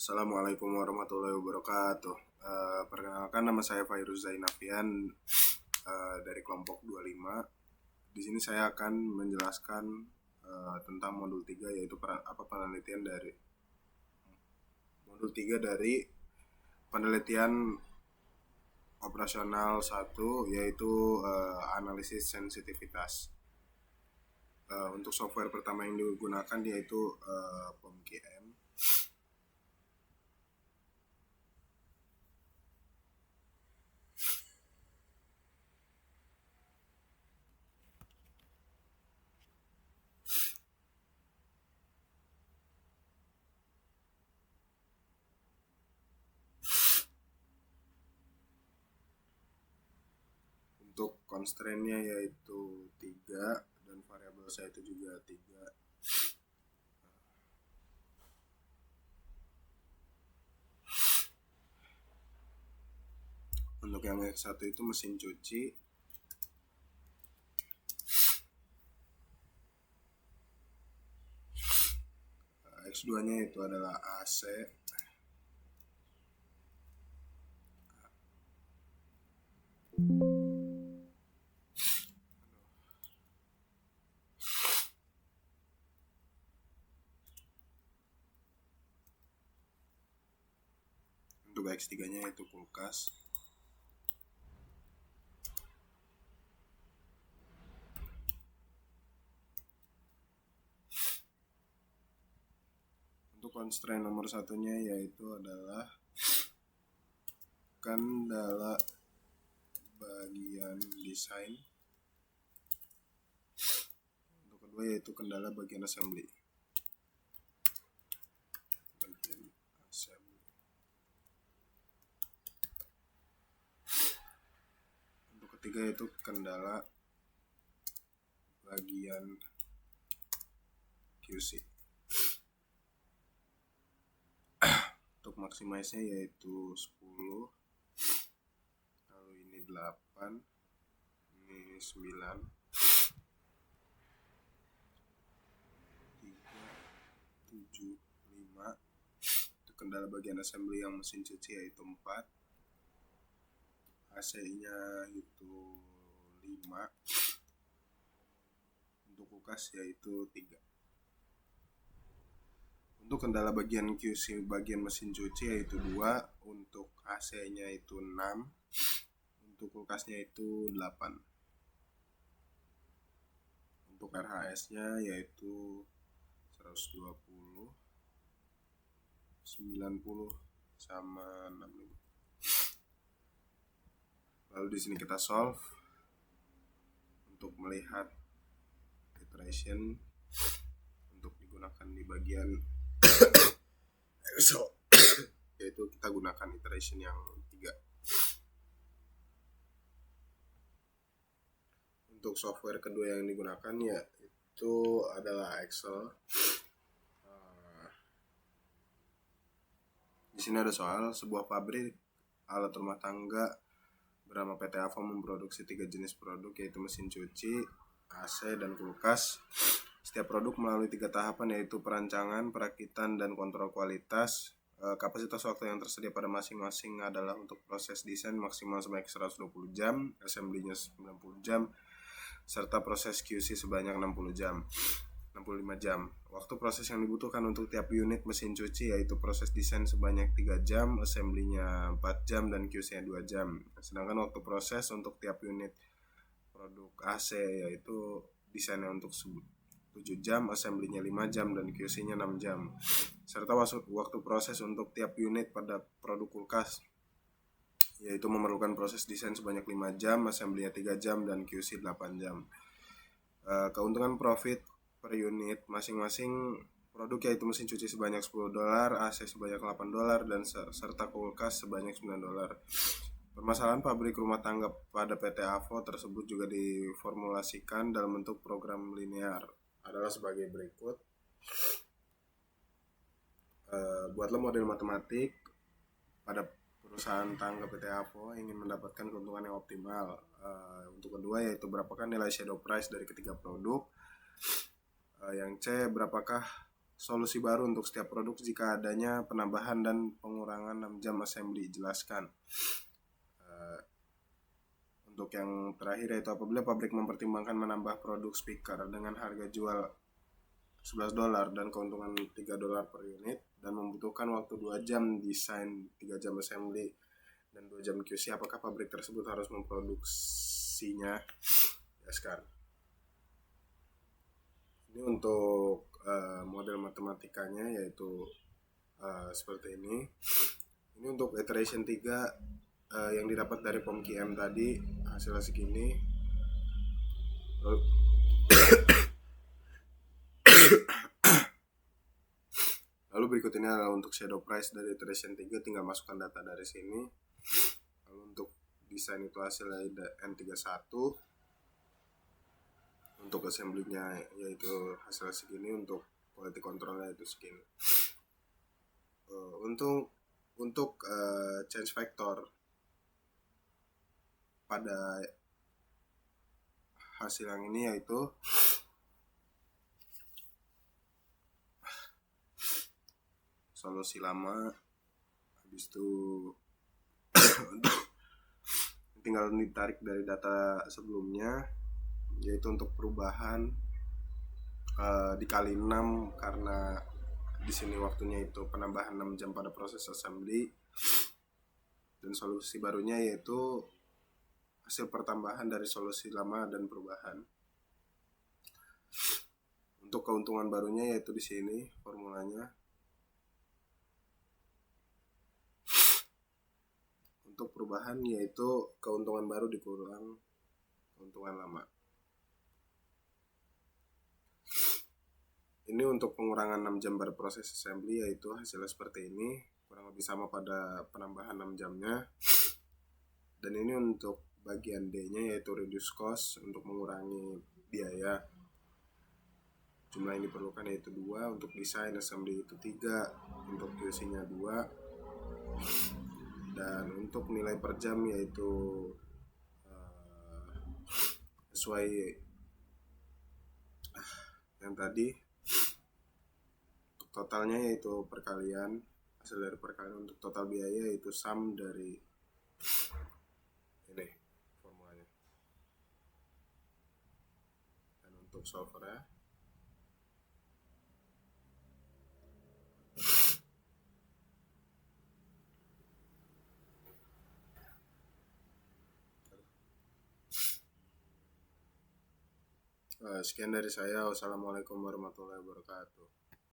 Assalamualaikum warahmatullahi wabarakatuh. Perkenalkan, nama saya Fairuz Zainafian dari kelompok 25. Di sini saya akan menjelaskan tentang modul 3, yaitu penelitian dari modul 3 dari penelitian operasional 1, yaitu analisis sensitivitas. Untuk software pertama yang digunakan yaitu POMKM. Untuk constraint-nya yaitu 3 dan variabel saya itu juga 3. Untuk yang X1 itu mesin cuci. X2 nya itu adalah AC. Untuk X3 nya itu kulkas. Untuk constraint nomor satunya yaitu adalah kendala bagian desain. Untuk kedua yaitu kendala bagian assembly. Untuk ketiga yaitu kendala bagian QC. Untuk maximize-nya yaitu 10, lalu ini 8, ini 9, 3, 7, 5. Untuk kendala bagian assembly yang mesin cuci yaitu 4, AC-nya itu 5, untuk kulkas yaitu 3. Untuk kendala bagian QC bagian mesin cuci yaitu 2, untuk AC-nya itu 6, untuk kulkasnya itu 8. Untuk RHS-nya yaitu 120, 90 sama 65. Lalu di sini kita solve untuk melihat iteration untuk digunakan di bagian yaitu kita gunakan iteration yang 3. Untuk software kedua yang digunakan yaitu adalah Excel. Di sini ada soal, sebuah pabrik alat rumah tangga bernama PT Avo memproduksi 3 jenis produk, yaitu mesin cuci, AC, dan kulkas. Setiap produk melalui 3 tahapan, yaitu perancangan, perakitan, dan kontrol kualitas. Kapasitas waktu yang tersedia pada masing-masing adalah untuk proses desain maksimal sebanyak 120 jam, assembly-nya 90 jam, serta proses QC sebanyak 65 jam. Waktu proses yang dibutuhkan untuk tiap unit mesin cuci yaitu proses desain sebanyak 3 jam, assembly-nya 4 jam, dan QC-nya 2 jam. Sedangkan waktu proses untuk tiap unit produk AC yaitu desainnya untuk 7 jam, assembly-nya 5 jam, dan QC-nya 6 jam. Serta waktu proses untuk tiap unit pada produk kulkas yaitu memerlukan proses desain sebanyak 5 jam, assembly-nya 3 jam, dan QC 8 jam. Keuntungan profit per unit masing-masing produk yaitu mesin cuci sebanyak $10, AC sebanyak $8, dan serta kulkas sebanyak $9. Permasalahan pabrik rumah tangga pada PT Avo tersebut juga diformulasikan dalam bentuk program linear, adalah sebagai berikut. Buatlah model matematik pada perusahaan tangga PT Avo ingin mendapatkan keuntungan yang optimal. Untuk kedua yaitu berapakah nilai shadow price dari ketiga produk. Yang C, berapakah solusi baru untuk setiap produk jika adanya penambahan dan pengurangan 6 jam assembly. Jelaskan. Untuk yang terakhir yaitu apabila pabrik mempertimbangkan menambah produk speaker dengan harga jual $11 dan keuntungan $3 per unit dan membutuhkan waktu 2 jam desain, 3 jam assembly dan 2 jam QC, apakah pabrik tersebut harus memproduksinya? Jelaskan. Ini untuk model matematikanya yaitu seperti ini. Ini untuk iteration 3 yang didapat dari POM-QM tadi hasilnya segini. Lalu berikut ini adalah untuk shadow price dari iteration 3, tinggal masukkan data dari sini. Lalu untuk desain itu hasilnya N31. Untuk assembly-nya yaitu hasil segini, untuk quality control-nya itu segini. Untuk change factor pada hasil yang ini yaitu solusi lama, habis itu tinggal ditarik dari data sebelumnya, yaitu untuk perubahan dikali 6 karena di sini waktunya itu penambahan 6 jam pada proses assembly, dan solusi barunya yaitu hasil pertambahan dari solusi lama dan perubahan. Untuk keuntungan barunya yaitu di sini formulanya. Untuk perubahan yaitu keuntungan baru dikurang keuntungan lama. Ini untuk pengurangan 6 jam pada proses assembly yaitu hasilnya seperti ini, kurang lebih sama pada penambahan 6 jamnya. Dan ini untuk bagian D-nya yaitu reduce cost, untuk mengurangi biaya. Jumlah yang diperlukan yaitu 2, untuk desain assembly itu 3, untuk QC-nya 2, dan untuk nilai per jam yaitu sesuai yang tadi. Untuk totalnya yaitu perkalian, hasil dari perkalian. Untuk total biaya yaitu sum dari ini formulanya. Dan untuk solvernya sekian dari saya. Wassalamualaikum warahmatullahi wabarakatuh.